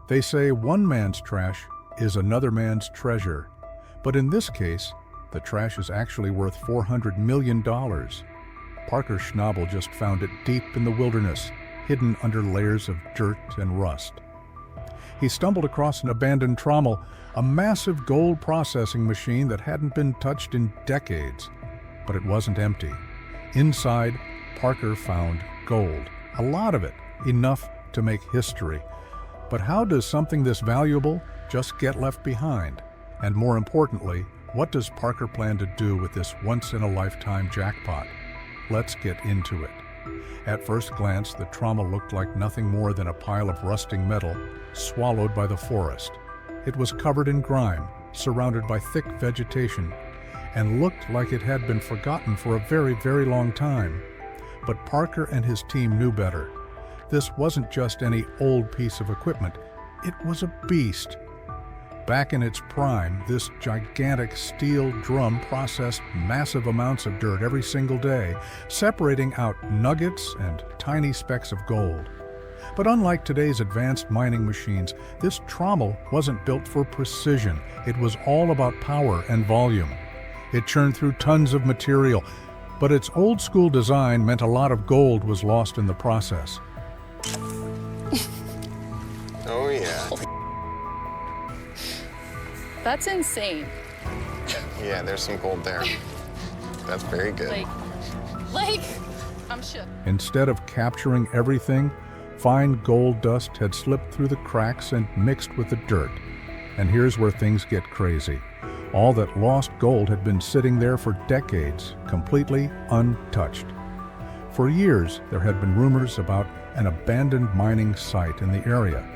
They say one man's trash is another man's treasure, but in this case, the trash is actually worth $400 million. Parker Schnabel just found it deep in the wilderness, hidden under layers of dirt and rust. He stumbled across an abandoned trommel, a massive gold processing machine that hadn't been touched in decades. But it wasn't empty. Inside, Parker found gold, a lot of it, enough to make history. But how does something this valuable just get left behind? And more importantly, what does Parker plan to do with this once-in-a-lifetime jackpot? Let's get into it. At first glance, the trommel looked like nothing more than a pile of rusting metal swallowed by the forest. It was covered in grime, surrounded by thick vegetation, and looked like it had been forgotten for a very, very long time. But Parker and his team knew better. This wasn't just any old piece of equipment, it was a beast. Back in its prime, this gigantic steel drum processed massive amounts of dirt every single day, separating out nuggets and tiny specks of gold. But unlike today's advanced mining machines, this trommel wasn't built for precision. It was all about power and volume. It churned through tons of material, but its old-school design meant a lot of gold was lost in the process. Oh, yeah. That's insane. Yeah, there's some gold there. That's very good. I'm shook. Instead of capturing everything, fine gold dust had slipped through the cracks and mixed with the dirt. And here's where things get crazy. All that lost gold had been sitting there for decades, completely untouched. For years, there had been rumors about an abandoned mining site in the area.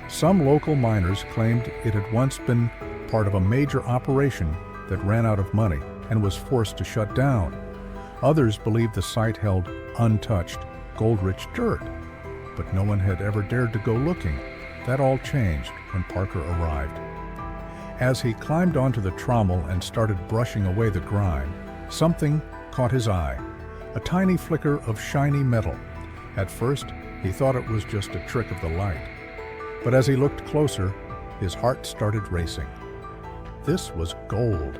Some local miners claimed it had once been part of a major operation that ran out of money and was forced to shut down. Others believed the site held untouched, gold-rich dirt, but no one had ever dared to go looking. That all changed when Parker arrived. As he climbed onto the trommel and started brushing away the grime, something caught his eye, a tiny flicker of shiny metal. At first, he thought it was just a trick of the light. But as he looked closer, his heart started racing. This was gold.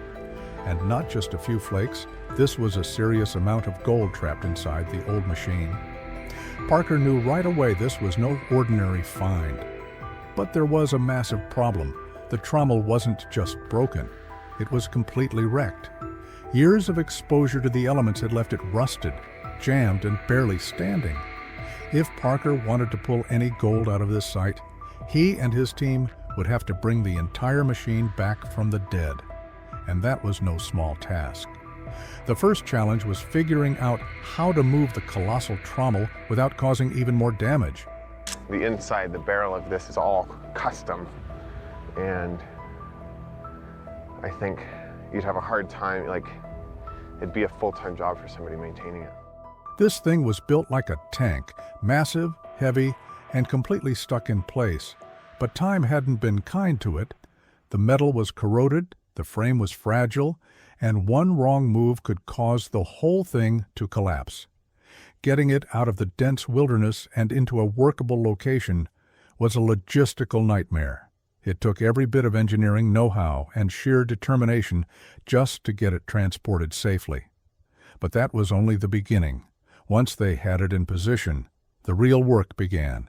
And not just a few flakes, this was a serious amount of gold trapped inside the old machine. Parker knew right away this was no ordinary find. But there was a massive problem. The trommel wasn't just broken, it was completely wrecked. Years of exposure to the elements had left it rusted, jammed, and barely standing. If Parker wanted to pull any gold out of this site, he and his team would have to bring the entire machine back from the dead. And that was no small task. The first challenge was figuring out how to move the colossal trommel without causing even more damage. The inside, the barrel of this is all custom, and I think you'd have a hard time, it'd be a full-time job for somebody maintaining it. This thing was built like a tank, massive, heavy, and completely stuck in place. But time hadn't been kind to it. The metal was corroded, the frame was fragile, and one wrong move could cause the whole thing to collapse. Getting it out of the dense wilderness and into a workable location was a logistical nightmare. It took every bit of engineering know-how and sheer determination just to get it transported safely. But that was only the beginning. Once they had it in position, the real work began.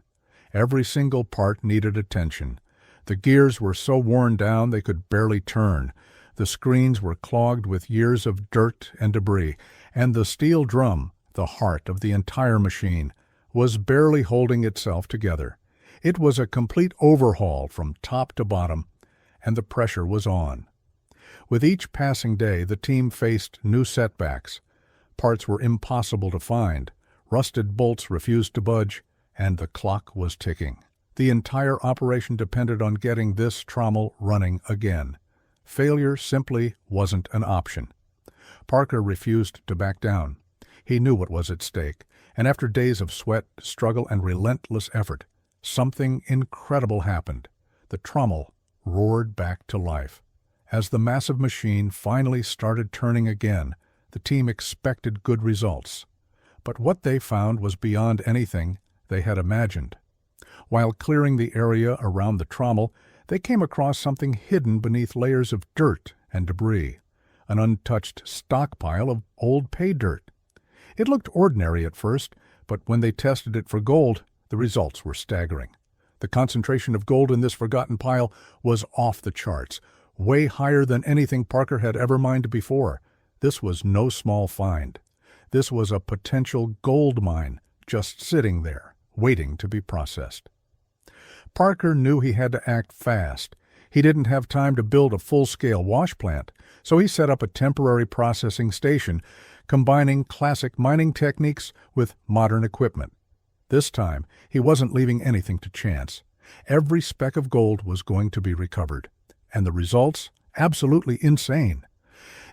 Every single part needed attention. The gears were so worn down they could barely turn. The screens were clogged with years of dirt and debris, and the steel drum, the heart of the entire machine, was barely holding itself together. It was a complete overhaul from top to bottom, and the pressure was on. With each passing day, the team faced new setbacks. Parts were impossible to find, rusted bolts refused to budge, and the clock was ticking. The entire operation depended on getting this trommel running again. Failure simply wasn't an option. Parker refused to back down. He knew what was at stake, and after days of sweat, struggle, and relentless effort, something incredible happened. The trommel roared back to life. As the massive machine finally started turning again, the team expected good results. But what they found was beyond anything they had imagined. While clearing the area around the trommel, they came across something hidden beneath layers of dirt and debris, an untouched stockpile of old pay dirt. It looked ordinary at first, but when they tested it for gold, the results were staggering. The concentration of gold in this forgotten pile was off the charts, way higher than anything Parker had ever mined before. This was no small find. This was a potential gold mine just sitting there, waiting to be processed. Parker knew he had to act fast. He didn't have time to build a full-scale wash plant, so he set up a temporary processing station, combining classic mining techniques with modern equipment. This time, he wasn't leaving anything to chance. Every speck of gold was going to be recovered, and the results? Absolutely insane.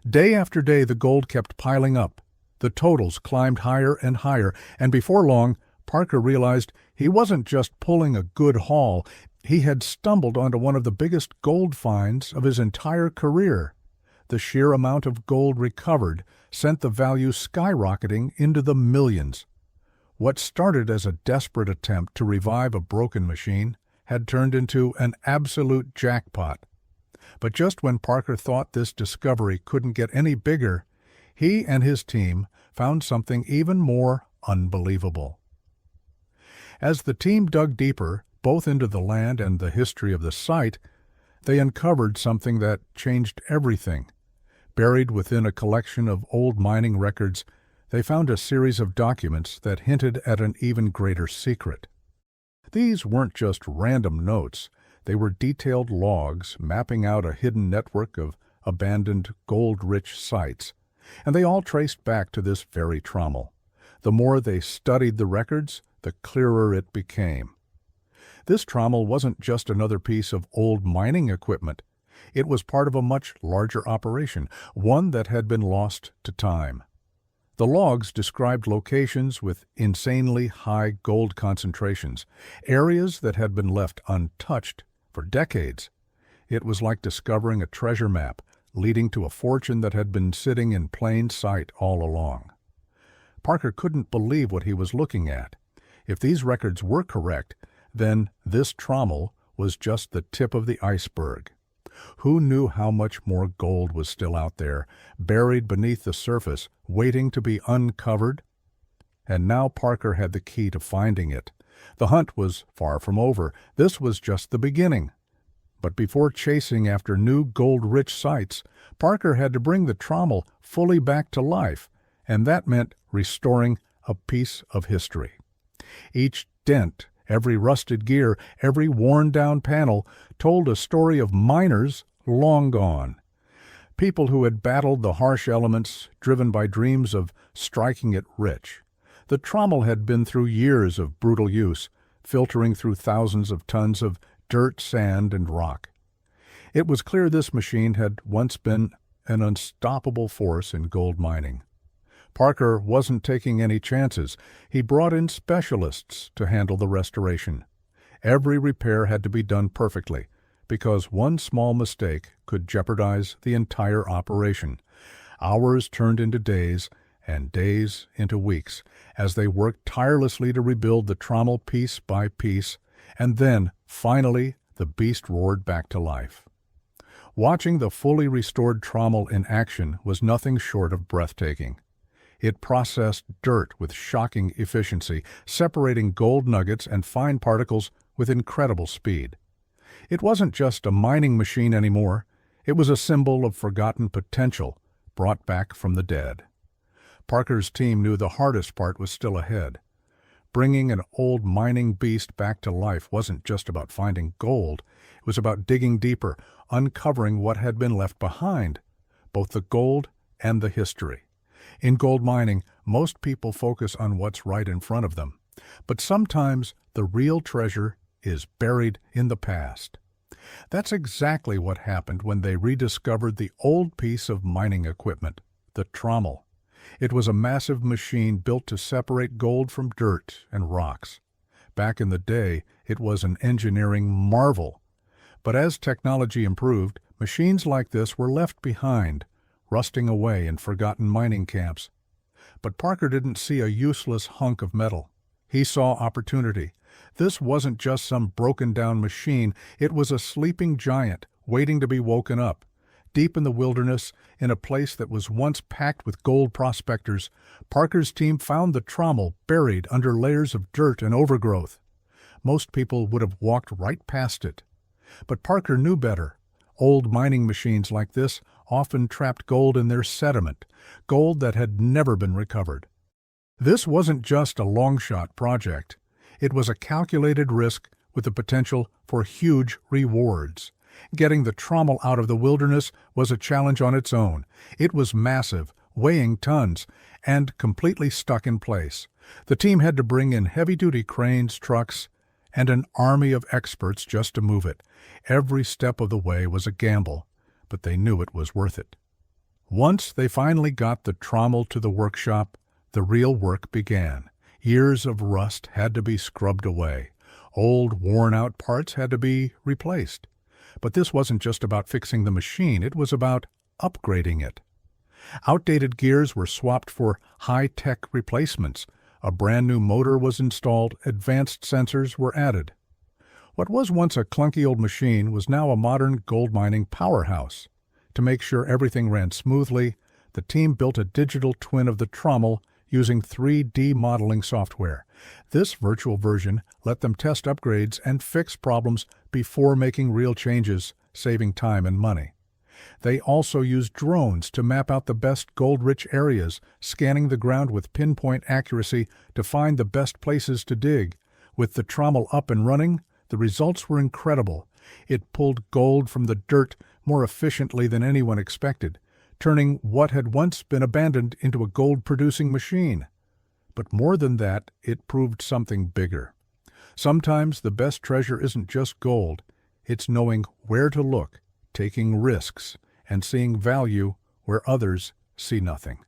Day after day, the gold kept piling up. The totals climbed higher and higher, and before long, Parker realized he wasn't just pulling a good haul. He had stumbled onto one of the biggest gold finds of his entire career. The sheer amount of gold recovered sent the value skyrocketing into the millions. What started as a desperate attempt to revive a broken machine had turned into an absolute jackpot. But just when Parker thought this discovery couldn't get any bigger, he and his team found something even more unbelievable. As the team dug deeper, both into the land and the history of the site, they uncovered something that changed everything. Buried within a collection of old mining records, they found a series of documents that hinted at an even greater secret. These weren't just random notes. They were detailed logs mapping out a hidden network of abandoned gold-rich sites, and they all traced back to this very trommel. The more they studied the records, the clearer it became. This trommel wasn't just another piece of old mining equipment. It was part of a much larger operation, one that had been lost to time. The logs described locations with insanely high gold concentrations, areas that had been left untouched for decades. It was like discovering a treasure map leading to a fortune that had been sitting in plain sight all along. Parker couldn't believe what he was looking at. If these records were correct, then this trommel was just the tip of the iceberg. Who knew how much more gold was still out there, buried beneath the surface, waiting to be uncovered? And now Parker had the key to finding it. The hunt was far from over. This was just the beginning. But before chasing after new gold-rich sites, Parker had to bring the trommel fully back to life, and that meant restoring a piece of history. Each dent, every rusted gear, every worn-down panel told a story of miners long gone. People who had battled the harsh elements, driven by dreams of striking it rich. The trommel had been through years of brutal use, filtering through thousands of tons of dirt, sand, and rock. It was clear this machine had once been an unstoppable force in gold mining. Parker wasn't taking any chances. He brought in specialists to handle the restoration. Every repair had to be done perfectly, because one small mistake could jeopardize the entire operation. Hours turned into days, and days into weeks, as they worked tirelessly to rebuild the trommel piece by piece, and then, finally, the beast roared back to life. Watching the fully restored trommel in action was nothing short of breathtaking. It processed dirt with shocking efficiency, separating gold nuggets and fine particles with incredible speed. It wasn't just a mining machine anymore. It was a symbol of forgotten potential, brought back from the dead. Parker's team knew the hardest part was still ahead. Bringing an old mining beast back to life wasn't just about finding gold. It was about digging deeper, uncovering what had been left behind, both the gold and the history. In gold mining, most people focus on what's right in front of them, but sometimes the real treasure is buried in the past. That's exactly what happened when they rediscovered the old piece of mining equipment, the trommel. It was a massive machine built to separate gold from dirt and rocks. Back in the day, it was an engineering marvel. But as technology improved, machines like this were left behind, rusting away in forgotten mining camps. But Parker didn't see a useless hunk of metal. He saw opportunity. This wasn't just some broken-down machine, it was a sleeping giant waiting to be woken up. Deep in the wilderness, in a place that was once packed with gold prospectors, Parker's team found the Trommel buried under layers of dirt and overgrowth. Most people would have walked right past it. But Parker knew better. Old mining machines like this often trapped gold in their sediment, gold that had never been recovered. This wasn't just a long-shot project. It was a calculated risk with the potential for huge rewards. Getting the Trommel out of the wilderness was a challenge on its own. It was massive, weighing tons, and completely stuck in place. The team had to bring in heavy-duty cranes, trucks, and an army of experts just to move it. Every step of the way was a gamble, but they knew it was worth it. Once they finally got the Trommel to the workshop, the real work began. Years of rust had to be scrubbed away. Old, worn-out parts had to be replaced. But this wasn't just about fixing the machine, it was about upgrading it. Outdated gears were swapped for high-tech replacements. A brand-new motor was installed, advanced sensors were added. What was once a clunky old machine was now a modern gold mining powerhouse. To make sure everything ran smoothly, the team built a digital twin of the Trommel using 3D modeling software. This virtual version let them test upgrades and fix problems before making real changes, saving time and money. They also used drones to map out the best gold-rich areas, scanning the ground with pinpoint accuracy to find the best places to dig. With the Trommel up and running, the results were incredible. It pulled gold from the dirt more efficiently than anyone expected, turning what had once been abandoned into a gold-producing machine. But more than that, it proved something bigger. Sometimes the best treasure isn't just gold, it's knowing where to look, taking risks, and seeing value where others see nothing.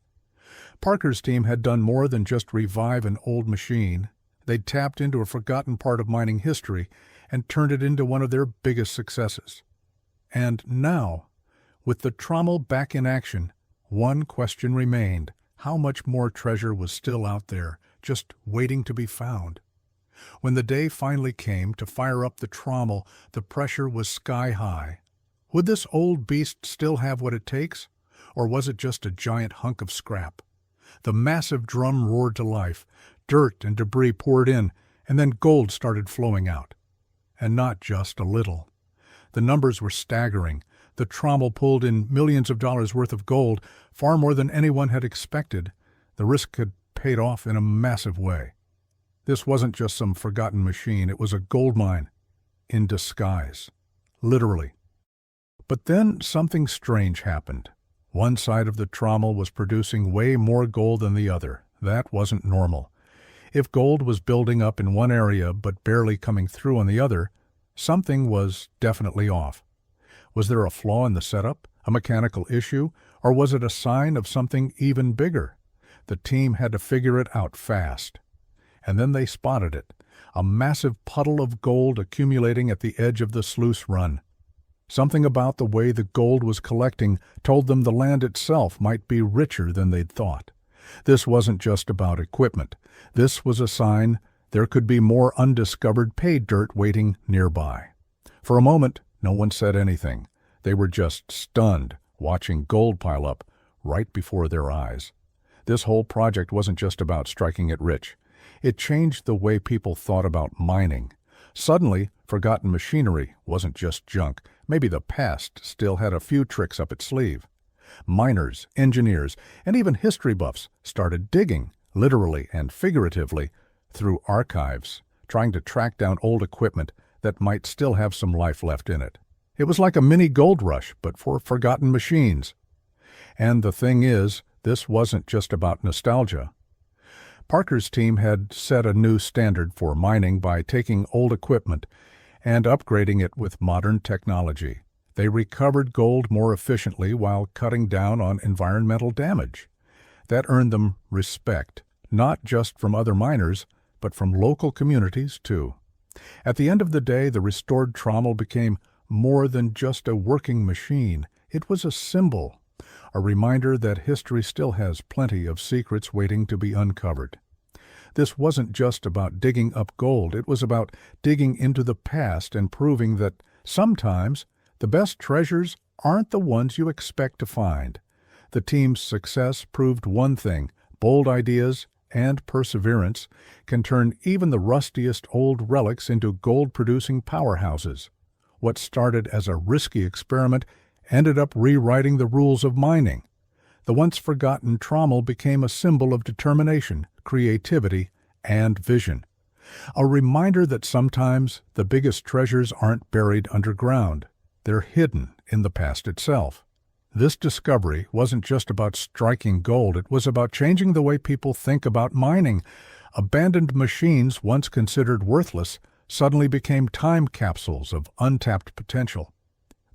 Parker's team had done more than just revive an old machine. They'd tapped into a forgotten part of mining history and turned it into one of their biggest successes. And now, with the Trommel back in action, one question remained: how much more treasure was still out there, just waiting to be found? When the day finally came to fire up the Trommel, the pressure was sky-high. Would this old beast still have what it takes? Or was it just a giant hunk of scrap? The massive drum roared to life. Dirt and debris poured in, and then gold started flowing out. And not just a little. The numbers were staggering. The Trommel pulled in millions of dollars worth of gold, far more than anyone had expected. The risk had paid off in a massive way. This wasn't just some forgotten machine, it was a gold mine in disguise. Literally. But then something strange happened. One side of the Trommel was producing way more gold than the other. That wasn't normal. If gold was building up in one area but barely coming through on the other, something was definitely off. Was there a flaw in the setup, a mechanical issue, or was it a sign of something even bigger? The team had to figure it out fast. And then they spotted it, a massive puddle of gold accumulating at the edge of the sluice run. Something about the way the gold was collecting told them the land itself might be richer than they'd thought. This wasn't just about equipment. This was a sign there could be more undiscovered pay dirt waiting nearby. For a moment, no one said anything. They were just stunned, watching gold pile up right before their eyes. This whole project wasn't just about striking it rich. It changed the way people thought about mining. Suddenly, forgotten machinery wasn't just junk. Maybe the past still had a few tricks up its sleeve. Miners, engineers, and even history buffs started digging, literally and figuratively, through archives, trying to track down old equipment that might still have some life left in it. It was like a mini gold rush, but for forgotten machines. And the thing is, this wasn't just about nostalgia. Parker's team had set a new standard for mining by taking old equipment and upgrading it with modern technology. They recovered gold more efficiently while cutting down on environmental damage. That earned them respect, not just from other miners, but from local communities too. At the end of the day, the restored Trommel became more than just a working machine. It was a symbol, a reminder that history still has plenty of secrets waiting to be uncovered. This wasn't just about digging up gold, it was about digging into the past and proving that sometimes the best treasures aren't the ones you expect to find. The team's success proved one thing: bold ideas and perseverance can turn even the rustiest old relics into gold-producing powerhouses. What started as a risky experiment ended up rewriting the rules of mining. The once-forgotten Trommel became a symbol of determination, creativity, and vision. A reminder that sometimes the biggest treasures aren't buried underground. They're hidden in the past itself. This discovery wasn't just about striking gold, it was about changing the way people think about mining. Abandoned machines, once considered worthless, suddenly became time capsules of untapped potential.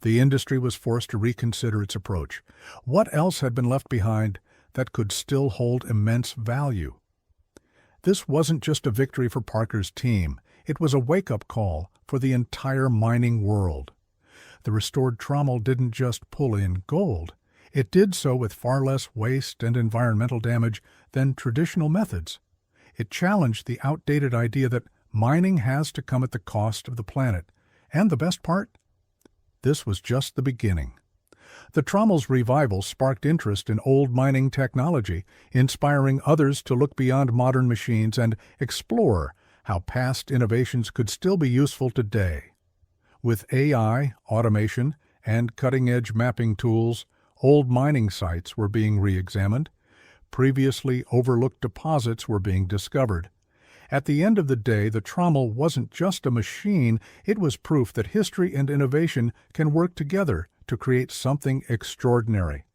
The industry was forced to reconsider its approach. What else had been left behind that could still hold immense value? This wasn't just a victory for Parker's team, it was a wake-up call for the entire mining world. The restored Trommel didn't just pull in gold, it did so with far less waste and environmental damage than traditional methods. It challenged the outdated idea that mining has to come at the cost of the planet. And the best part? This was just the beginning. The Trommel's revival sparked interest in old mining technology, inspiring others to look beyond modern machines and explore how past innovations could still be useful today. With AI, automation, and cutting-edge mapping tools, old mining sites were being re-examined. Previously overlooked deposits were being discovered. At the end of the day, the Trommel wasn't just a machine, it was proof that history and innovation can work together to create something extraordinary.